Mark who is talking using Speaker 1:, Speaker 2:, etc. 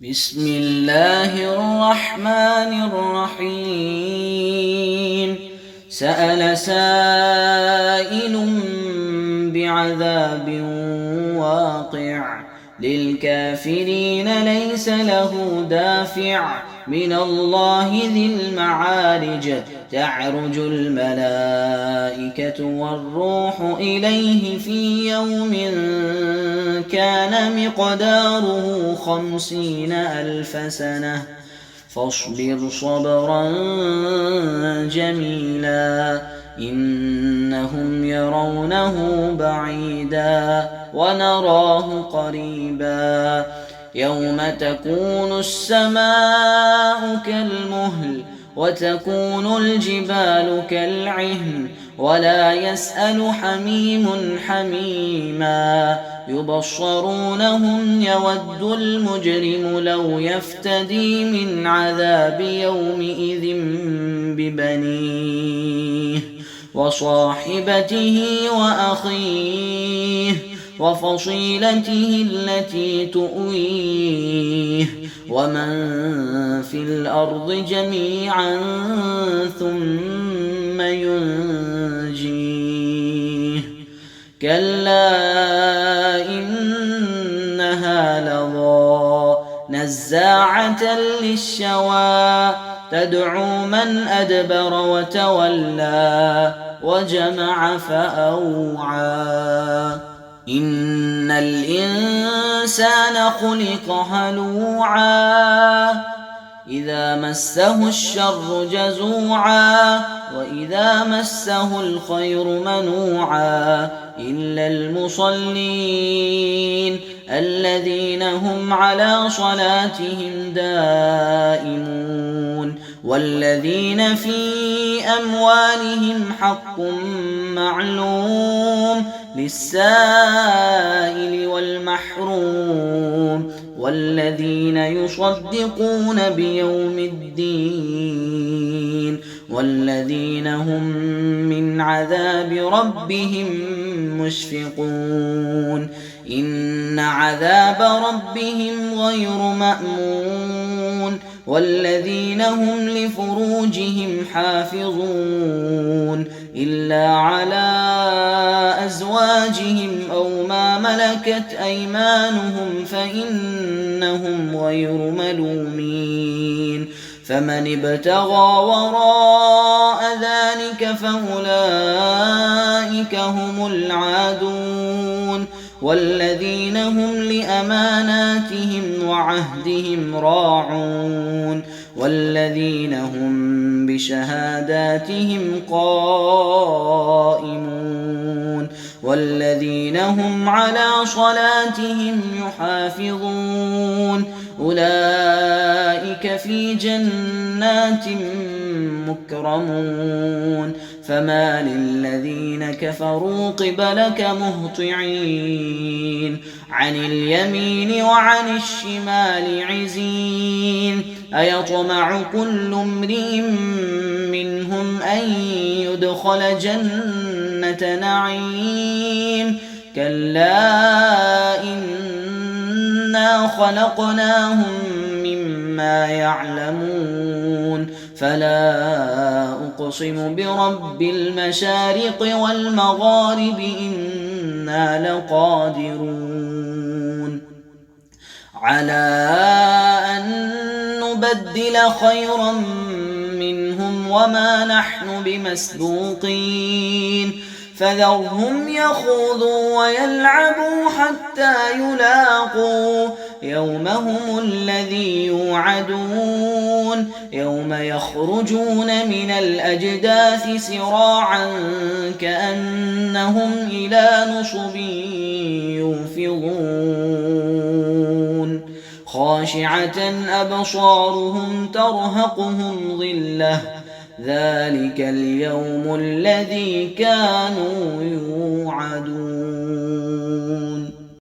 Speaker 1: بسم الله الرحمن الرحيم سأل سائل بعذاب واقع للكافرين ليس له دافع من الله ذي المعارج تعرج الملائكة والروح إليه في يوم كان مقداره 50,000 سنة فاصبر صبرا جميلا إنهم يرونه بعيدا ونراه قريبا يوم تكون السماء كالمهل وتكون الجبال كالعهن ولا يسأل حميم حميما يبصرونهم يود المجرم لو يفتدي من عذاب يومئذ ببنيه وصاحبته وأخيه وفصيلته التي تؤويه ومن في الأرض جميعا ثم ينجيه كلا إنها لظى نزاعة للشوى تدعو من أدبر وتولى وجمع فأوعى إن الإنسان خلق هلوعا إذا مسه الشر جزوعا وإذا مسه الخير منوعا إلا المصلين الذين هم على صلاتهم دائمون والذين في أموالهم حق معلوم للسائل والمحروم والذين يصدقون بيوم الدين والذين هم من عذاب ربهم مشفقون إن عذاب ربهم غير مأمون والذين هم لفروجهم حافظون إلا على أزواجهم أو ما ملكت أيمانهم فإنهم غير ملومين فمن ابتغى وراء ذلك فأولئك هم العادون والذين هم لأماناتهم وعهدهم راعون والذين هم بشهاداتهم قائمون والذين هم على صلاتهم يحافظون أولئك في جنات مكرمون فما للذين كفروا قبلك مهطعين عن اليمين وعن الشمال عزين أيطمع كل امرئ منهم أن يدخل جنة نعيم كلا إنا خلقناهم مما يعلمون فلا أقسم برب المشارق والمغارب إنا لقادرون على أن نبدل خيرا منهم وما نحن بمسبوقين فذرهم يخوضوا ويلعبوا حتى يلاقوا يومهم الذي يوعدون يوم يخرجون من الأجداث سراعا كأنهم إلى نصب يوفضون خاشعة أبصارهم ترهقهم ظلة ذلك اليوم الذي كانوا يوعدون.